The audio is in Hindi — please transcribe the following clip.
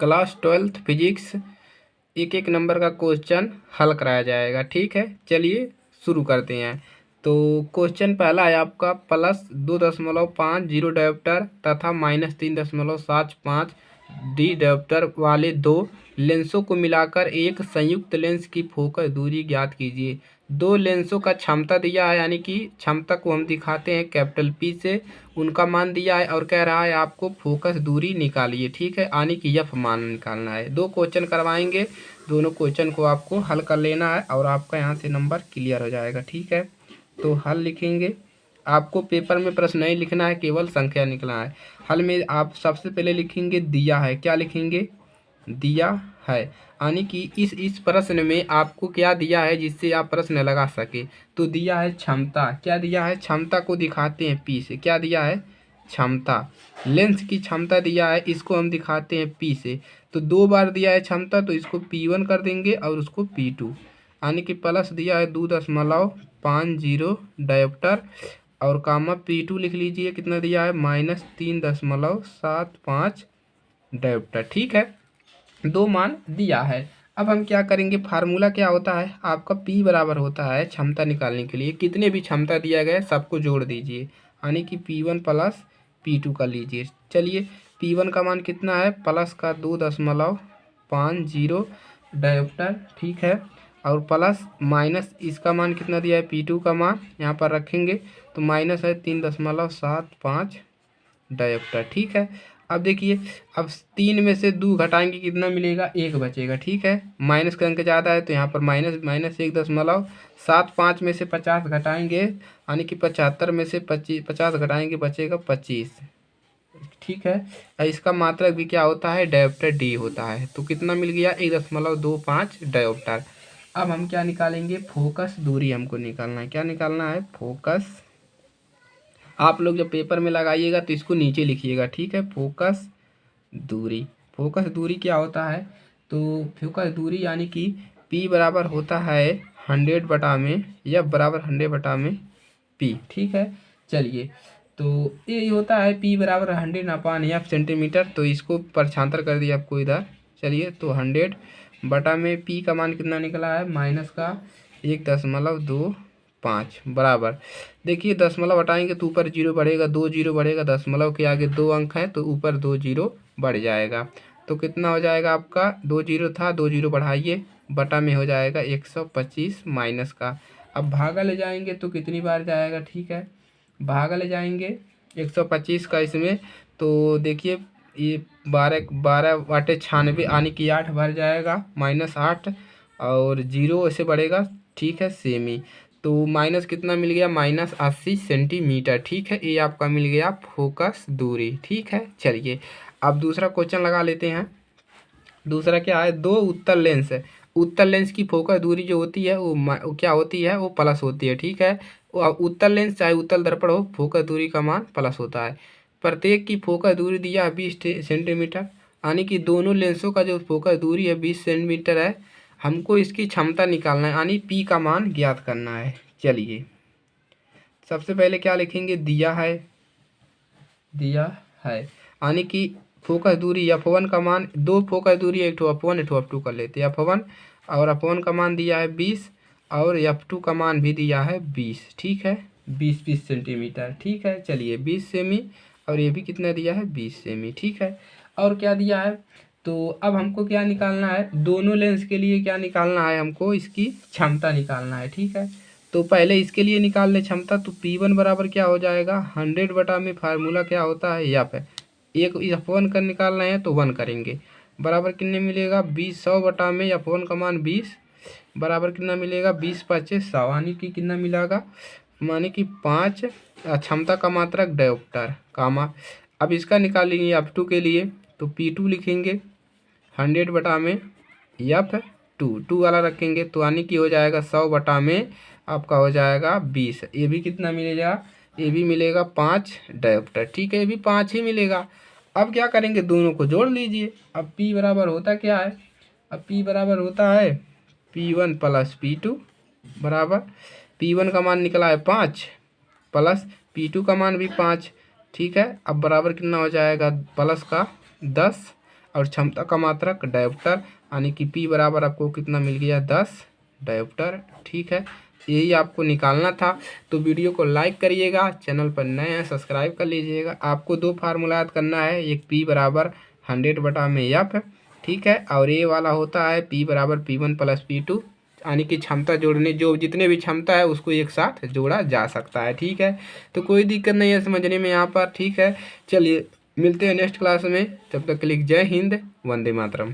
क्लास 12th फिजिक्स एक एक नंबर का क्वेश्चन हल कराया जाएगा। ठीक है, चलिए शुरू करते हैं। तो क्वेश्चन पहला है आपका +2.50 डायोप्टर तथा -3.75 डी डायोप्टर वाले दो लेंसों को मिलाकर एक संयुक्त लेंस की फोकस दूरी ज्ञात कीजिए। दो लेंसों का क्षमता दिया है, यानी कि क्षमता को हम दिखाते हैं कैपिटल पी से, उनका मान दिया है और कह रहा है आपको फोकस दूरी निकालिए। ठीक है, यानी कि एफ मान निकालना है। दो क्वेश्चन करवाएंगे, दोनों क्वेश्चन को आपको हल कर लेना है और आपका यहाँ से नंबर क्लियर हो जाएगा। ठीक है, तो हल लिखेंगे। आपको पेपर में प्रश्न नहीं लिखना है, केवल संख्या निकलना है। हल में आप सबसे पहले लिखेंगे दिया है। क्या लिखेंगे? दिया है, यानी कि इस प्रश्न में आपको क्या दिया है जिससे आप प्रश्न लगा सके। तो दिया है क्षमता। क्या दिया है? क्षमता को दिखाते हैं पी से। क्या दिया है? क्षमता। लेंस की क्षमता दिया है, इसको हम दिखाते हैं पी से। तो दो बार दिया है क्षमता, तो इसको P1 कर देंगे और उसको P2, यानी कि प्लस दिया है 2.50 डायोप्टर और कामा P2 लिख लीजिए। कितना दिया है? -3.75 डायोप्टर। ठीक है, दो मान दिया है। अब हम क्या करेंगे? फार्मूला क्या होता है आपका? P बराबर होता है क्षमता निकालने के लिए कितने भी क्षमता दिया गया है सबको जोड़ दीजिए, यानी कि P1 प्लस P2 कर लीजिए। चलिए, P1 का मान कितना है? प्लस का 2.50 डायोप्टर। ठीक है, और प्लस माइनस इसका मान कितना दिया है? P2 का मान यहाँ पर रखेंगे तो माइनस है 3.75 डायोप्टर। ठीक है, अब देखिए, अब 3 में से 2 घटाएंगे कितना मिलेगा? 1 बचेगा। ठीक है, माइनस का अंक ज़्यादा है तो यहाँ पर माइनस माइनस 1.75 में से 50 घटाएंगे, यानी कि 75 में से 50 घटाएंगे, बचेगा 25। ठीक है, और इसका मात्रक भी क्या होता है? डायोप्टर डी होता है। तो कितना मिल गया? 1.25 डायोप्टर। अब हम क्या निकालेंगे? फोकस दूरी हमको निकालना है। क्या निकालना है? फोकस। आप लोग जब पेपर में लगाइएगा तो इसको नीचे लिखिएगा। ठीक है, फोकस दूरी। फोकस दूरी क्या होता है? तो फोकस दूरी यानी कि P बराबर होता है 100 बटा में, F बराबर 100 बटा में P। ठीक है, चलिए, तो ये होता है P बराबर 100/F सेंटीमीटर। तो इसको परछांतर कर दिया आपको इधर। चलिए, तो 100 बटा में P का मान कितना निकला है? माइनस का 1.25 बराबर। देखिए, दशमलव हटाएंगे तो ऊपर जीरो बढ़ेगा, 2 जीरो बढ़ेगा, दशमलव के आगे 2 अंक है तो ऊपर 2 जीरो बढ़ जाएगा। तो कितना हो जाएगा आपका? 2 जीरो था, 2 जीरो बढ़ाइए, बटा में हो जाएगा 125 माइनस का। अब भागा ले जाएंगे तो कितनी बार जाएगा? ठीक है, भागा ले जाएंगे 125 का इसमें, तो देखिए ये 12 12 वाटे 96, यानी कि 8 बार जाएगा, -8 और जीरो ऐसे बढ़ेगा। ठीक है, सेमी। तो माइनस कितना मिल गया? -80 सेंटीमीटर। ठीक है, ये आपका मिल गया फोकस दूरी। ठीक है, चलिए अब दूसरा क्वेश्चन लगा लेते हैं। दूसरा क्या है? दो उत्तल लेंस है। उत्तल लेंस की फोकस दूरी जो होती है वो क्या होती है? वो प्लस होती है। ठीक है, उत्तल लेंस चाहे उत्तल दर्पण हो, फोकस दूरी का मान प्लस होता है। प्रत्येक की फोकस दूरी दिया है 20 सेंटीमीटर, यानी कि दोनों लेंसों का जो फोकस दूरी है 20 सेंटीमीटर है। हमको इसकी क्षमता निकालना है, यानी P का मान ज्ञात करना है। चलिए, सबसे पहले क्या लिखेंगे? दिया है। दिया है, यानी कि फोकस दूरी F1 का मान, दो फोकस दूरी, एक ठो F1 एक ठो F2 कर लेते हैं। F1 और F1 का मान दिया है 20 और F2 का मान भी दिया है 20। ठीक है, 20 सेंटीमीटर। ठीक है, चलिए 20 सेमी, और ये भी कितना दिया है? 20 सेमी। ठीक है, और क्या दिया है? तो अब हमको क्या निकालना है? दोनों लेंस के लिए क्या निकालना है? हमको इसकी क्षमता निकालना है। ठीक है, तो पहले इसके लिए निकाल ले क्षमता। तो P1 बराबर क्या हो जाएगा? 100 बटा में फार्मूला क्या होता है? एफ है। एक F1 का निकालना है तो 1 करेंगे, बराबर कितने मिलेगा? 20 100 बटा में F1 का मान 20 बराबर कितना मिलेगा? 20 5 100, यानी कि कितना मिलेगा? माने कि 5 क्षमता का मात्रक डायोप्टर कामा। अब इसका निकालेंगे F2 के लिए, तो P2 लिखेंगे 100 बटा में F2 वाला रखेंगे, तो यानी कि हो जाएगा 100 बटा में आपका हो जाएगा 20। ये भी कितना मिलेगा? ये भी मिलेगा 5 डायोप्टर। ठीक है, ये भी 5 ही मिलेगा। अब क्या करेंगे? दोनों को जोड़ लीजिए। अब P बराबर होता क्या है? अब P बराबर होता है P1 प्लस P2 बराबर, P1 का मान निकला है 5 प्लस P2 का मान भी 5। ठीक है, अब बराबर कितना हो जाएगा? प्लस का 10 और क्षमता का मात्रक डायोप्टर, यानी कि P बराबर आपको कितना मिल गया 10 डायोप्टर। ठीक है, यही आपको निकालना था। तो वीडियो को लाइक करिएगा, चैनल पर नए हैं सब्सक्राइब कर लीजिएगा। आपको दो फार्मूला याद करना है, एक P बराबर 100/F, ठीक है, और ये वाला होता है P बराबर P1 + P2, यानी कि क्षमता जोड़ने जो जितने भी क्षमता है उसको एक साथ जोड़ा जा सकता है। ठीक है, तो कोई दिक्कत नहीं है समझने में यहाँ पर। ठीक है, चलिए मिलते हैं नेक्स्ट क्लास में, तब तक के लिए जय हिंद, वंदे मातरम।